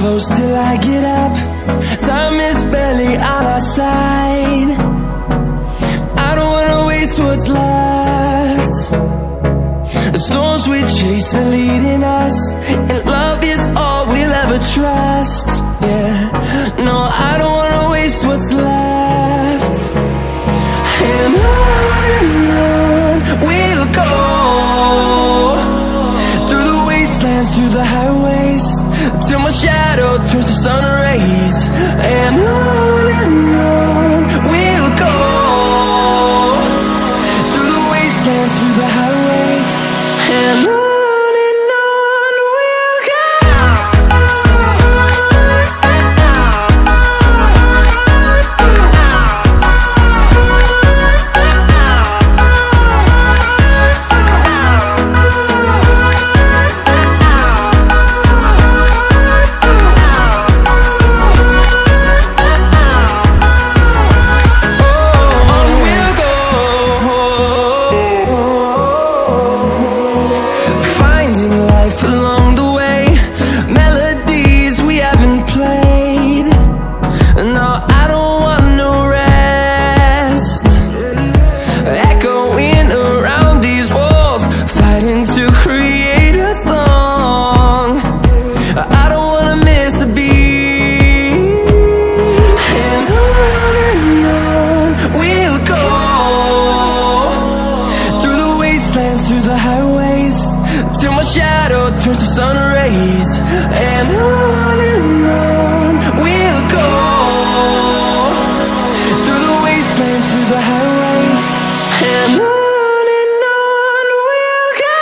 close till I get up. Time is barely on our side. I don't wanna waste what's left. The storms we chase are leading us, and love is all we'll ever trust. Yeah, no, I don't wanna waste what's left. And on we'll go, through the wastelands, through the highways, till my shadow turns to sun rays. And on we'll go, through the wastelands, through the highways, and on we'll go. Through the highways, till my shadow turns to sun rays. And on we'll go, through the wastelands, through the highways, and on we'll go.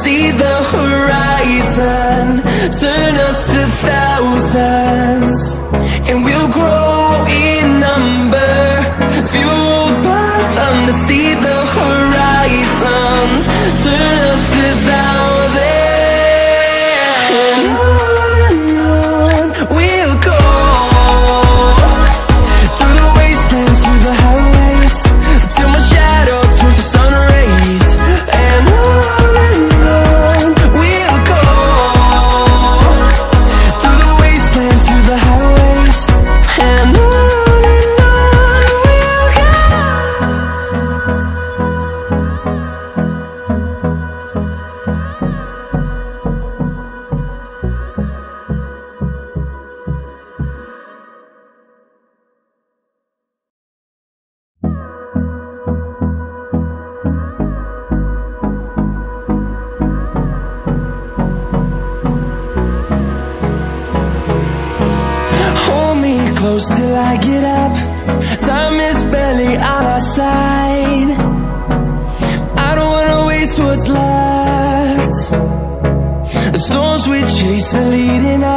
See the horizon turn us to thousands, and we'll grow in number, fueled by them. To see the horizon turn us to thousands, and on we'll go, through the wastelands, through the highways, till my shadow turns to sun rays. And close till I get up. Time is barely on our side. I don't wanna waste what's left. The storms we chase are leading us.